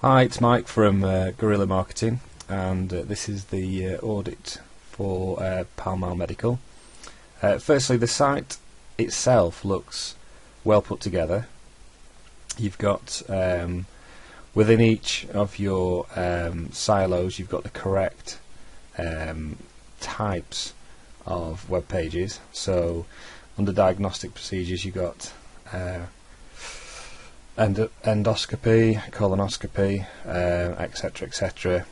Hi, it's Mike from Guerrilla Marketing, and this is the audit for pallmallmedical. Firstly, the site itself looks well put together. You've got within each of your silos, you've got the correct types of web pages. So under diagnostic procedures, you've got endoscopy, colonoscopy, etc., etc.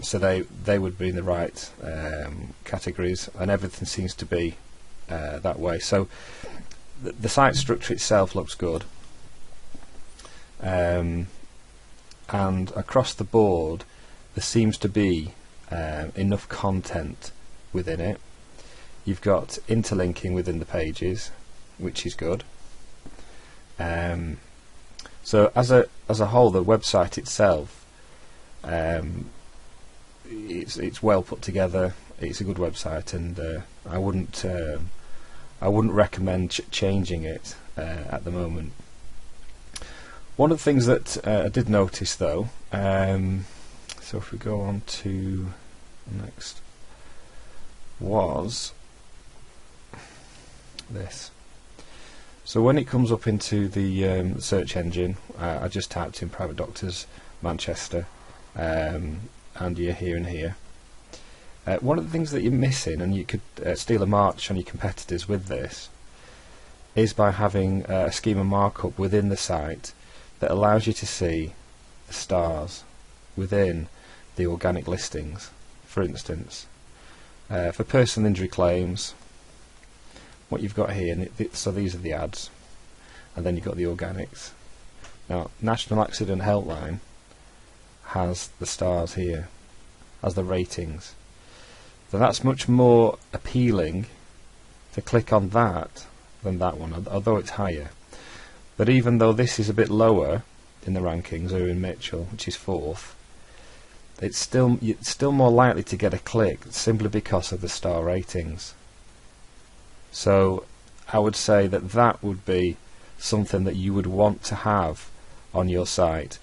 So they would be in the right categories, and everything seems to be that way. So the site structure itself looks good, and across the board there seems to be enough content within it. You've got interlinking within the pages, which is good. So as a whole, the website itself, it's well put together. It's a good website, and I wouldn't recommend changing it at the moment. One of the things that I did notice, though, so if we go on to next, was this. So when it comes up into the search engine, I just typed in private doctors Manchester, and you're here and here. One of the things that you're missing, and you could steal a march on your competitors with this, is by having a schema markup within the site that allows you to see the stars within the organic listings. For instance, for personal injury claims, what you've got here, so these are the ads, and then you've got the organics. Now, National Accident Helpline has the stars here, has the ratings. So that's much more appealing to click on that than that one, although it's higher. But even though this is a bit lower in the rankings, Erwin Mitchell, which is 4th, it's still more likely to get a click simply because of the star ratings. So I would say that would be something that you would want to have on your site.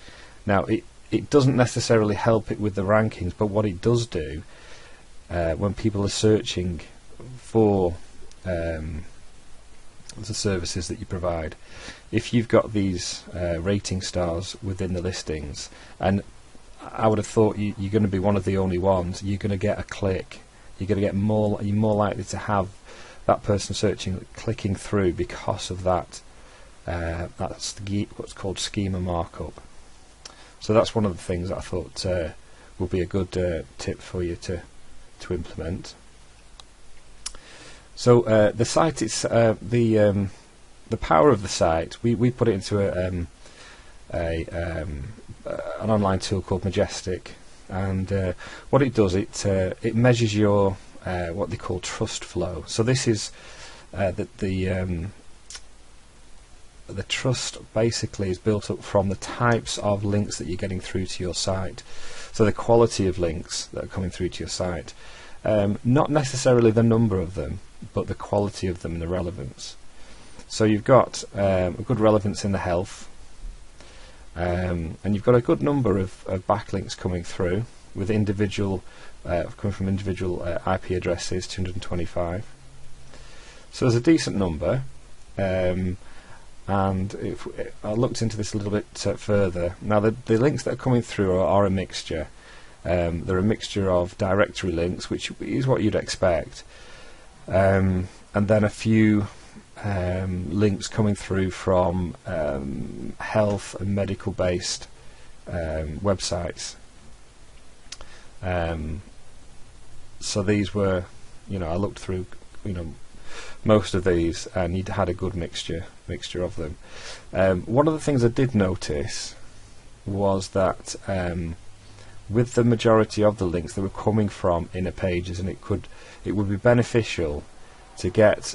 Now it doesn't necessarily help it with the rankings, but what it does do when people are searching for the services that you provide, if you've got these rating stars within the listings, and I would have thought you're going to be one of the only ones, you're going to get a click. You're going to get more. You're more likely to have that person searching, clicking through because of that. That's what's called schema markup. So that's one of the things that I thought would be a good tip for you to implement. So the site, it's the power of the site. We put it into an online tool called Majestic, and what it does, it measures your what they call trust flow. So this is the trust basically is built up from the types of links that you're getting through to your site. So the quality of links that are coming through to your site, not necessarily the number of them, but the quality of them and the relevance. So you've got a good relevance in the health, and you've got a good number of backlinks coming through with individual coming from individual IP addresses, 225. So there's a decent number, and if I looked into this a little bit further. Now the links that are coming through are a mixture. They're a mixture of directory links, which is what you'd expect, and then a few links coming through from health and medical based websites. So these were, I looked through, most of these, and you had a good mixture of them. One of the things I did notice was that with the majority of the links, they were coming from inner pages, and it would be beneficial to get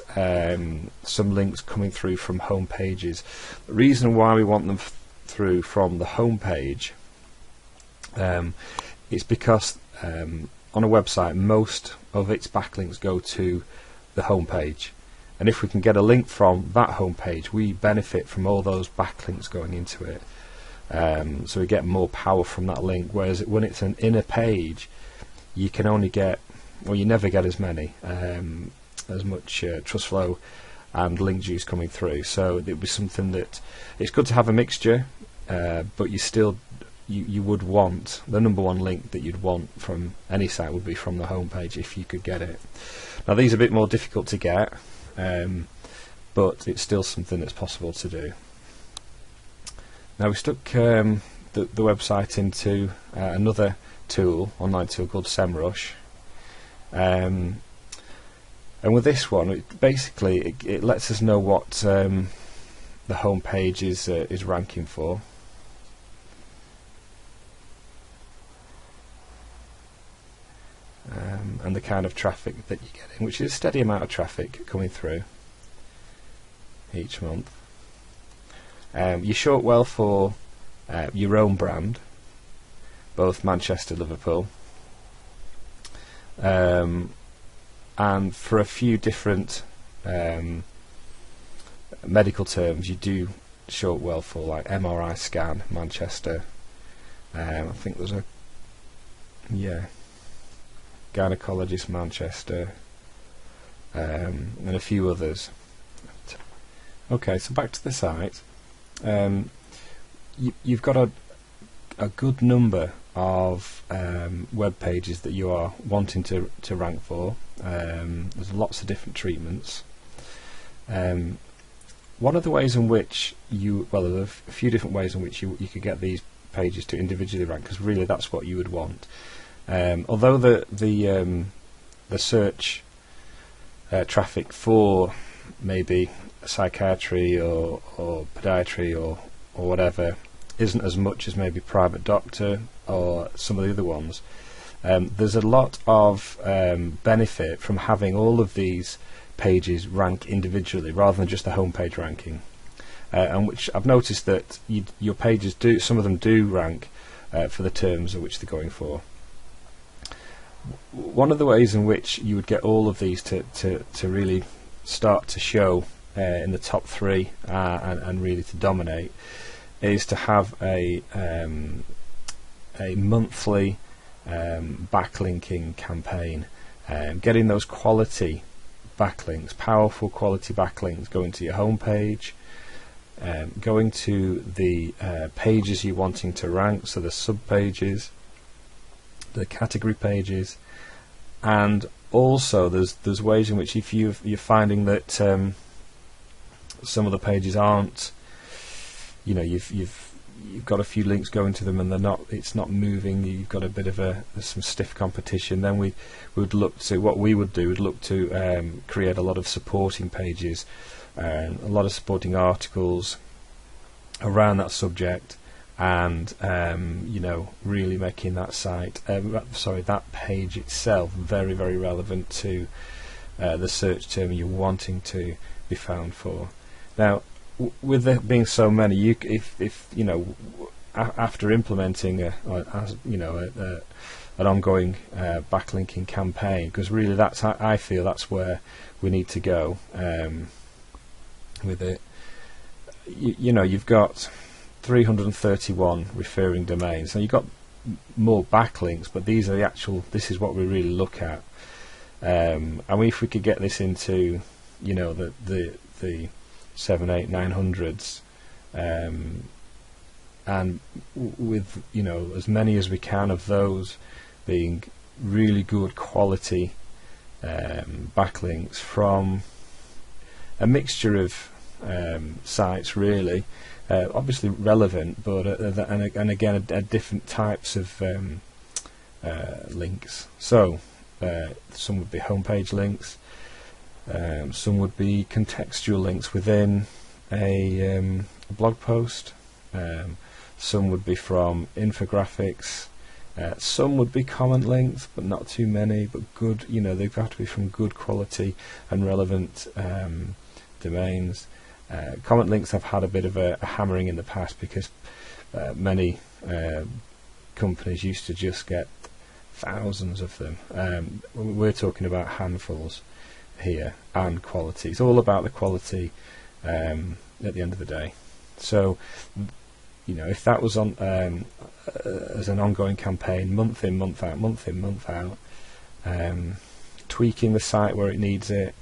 some links coming through from home pages. The reason why we want them through from the home page is because on a website, most of its backlinks go to the home page, and if we can get a link from that home page, we benefit from all those backlinks going into it. So we get more power from that link, whereas when it's an inner page, you can only get, well, you never get as much trust flow and link juice coming through. So it would be something that it's good to have a mixture, but you would want the number one link that you'd want from any site would be from the home page if you could get it. Now these are a bit more difficult to get, but it's still something that's possible to do. Now we stuck the website into another tool, online tool called SEMrush, and with this one, it lets us know what the home page is ranking for. And the kind of traffic that you're getting, which is a steady amount of traffic coming through each month. You show it well for your own brand, both Manchester, Liverpool, and for a few different medical terms you do show it well for, like MRI scan Manchester. I think there's a gynecologist Manchester, and a few others. Okay, so back to the site. You've got a good number of web pages that you are wanting to rank for. There's lots of different treatments. One of the ways in which there are a few different ways in which you could get these pages to individually rank, because really that's what you would want. Although the search traffic for maybe psychiatry or podiatry or whatever isn't as much as maybe private doctor or some of the other ones, there's a lot of benefit from having all of these pages rank individually rather than just the homepage ranking, and which I've noticed that your pages do, some of them do rank for the terms of which they're going for. One of the ways in which you would get all of these to really start to show in the top three and really to dominate is to have a monthly backlinking campaign, getting those quality backlinks, powerful quality backlinks going to your homepage, going to the pages you're wanting to rank, so the sub pages, the category pages, and also there's ways in which if you're finding that some of the pages aren't, you've got a few links going to them and it's not moving, you've got a bit of some stiff competition, then we would look to create a lot of supporting pages and a lot of supporting articles around that subject, and really making that that page itself very, very relevant to the search term you're wanting to be found for. Now, with there being so many, after implementing an ongoing backlinking campaign, because really I feel that's where we need to go with it. You've got 331 referring domains. Now you've got more backlinks, but this is what we really look at. And if we could get this into the 7, 8, 900s, and with as many as we can of those being really good quality backlinks from a mixture of sites, really, obviously relevant, but and again different types of links. So some would be homepage links, some would be contextual links within a blog post, some would be from infographics, some would be comment links, but not too many, but good, they've got to be from good quality and relevant domains. Comment links have had a bit of a hammering in the past, because many companies used to just get thousands of them. We're talking about handfuls here, and quality. It's all about the quality at the end of the day. So you know, if that was on as an ongoing campaign, month in, month out, month in, month out, tweaking the site where it needs it,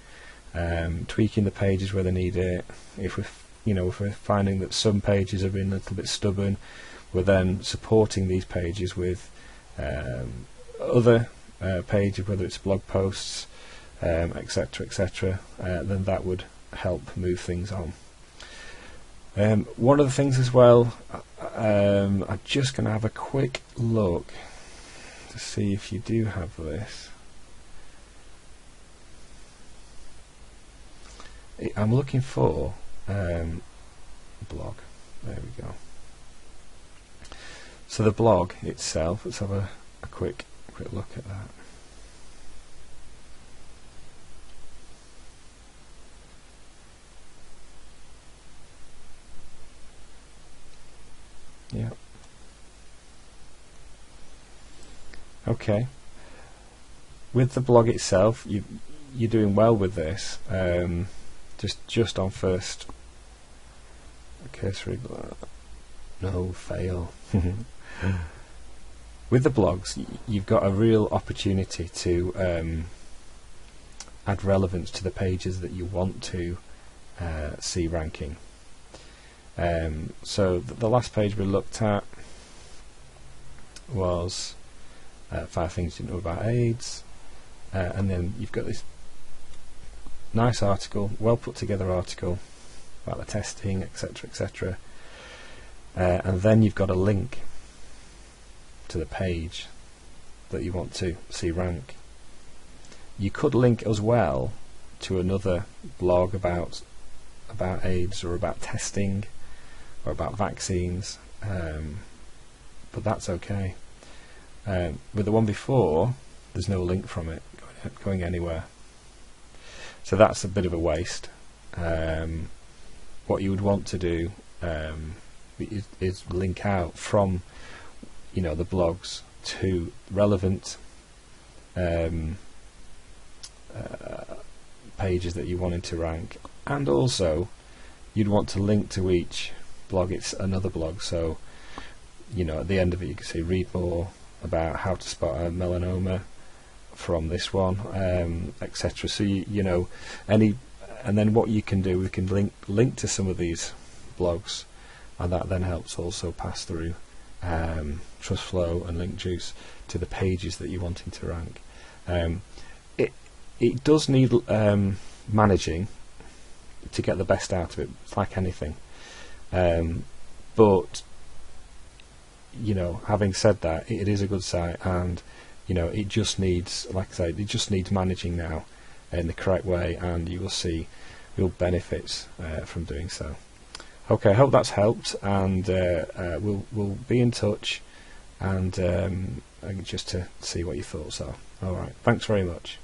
tweaking the pages where they need it. If we're finding that some pages have been a little bit stubborn, we're then supporting these pages with other pages, whether it's blog posts, etc., etc. Then that would help move things on. One of the things as well, I'm just going to have a quick look to see if you do have this. I'm looking for blog. There we go. So the blog itself, let's have a quick look at that. Yeah. Okay. With the blog itself, you're doing well with this. Just on first cursory, no fail. With the blogs, you've got a real opportunity to add relevance to the pages that you want to see ranking. So the last page we looked at was 5 things you didn't know about AIDS, and then you've got this nice article, well put together article about the testing, etc., etc. And then you've got a link to the page that you want to see rank. You could link as well to another blog about AIDS or about testing or about vaccines, but that's okay. With the one before, there's no link from it going anywhere, so that's a bit of a waste. What you would want to do is link out from the blogs to relevant pages that you wanted to rank, and also you'd want to link to each blog. It's another blog, so at the end of it you can say read more about how to spot a melanoma from this one, etc. So and then what you can do, we can link to some of these blogs, and that then helps also pass through trust flow and link juice to the pages that you're wanting to rank. It does need managing to get the best out of it. It's like anything, but having said that, it is a good site, and it just needs, like I said, it just needs managing now in the correct way, and you will see real benefits from doing so. Okay, I hope that's helped, and we'll be in touch, and just to see what your thoughts are. All right, thanks very much.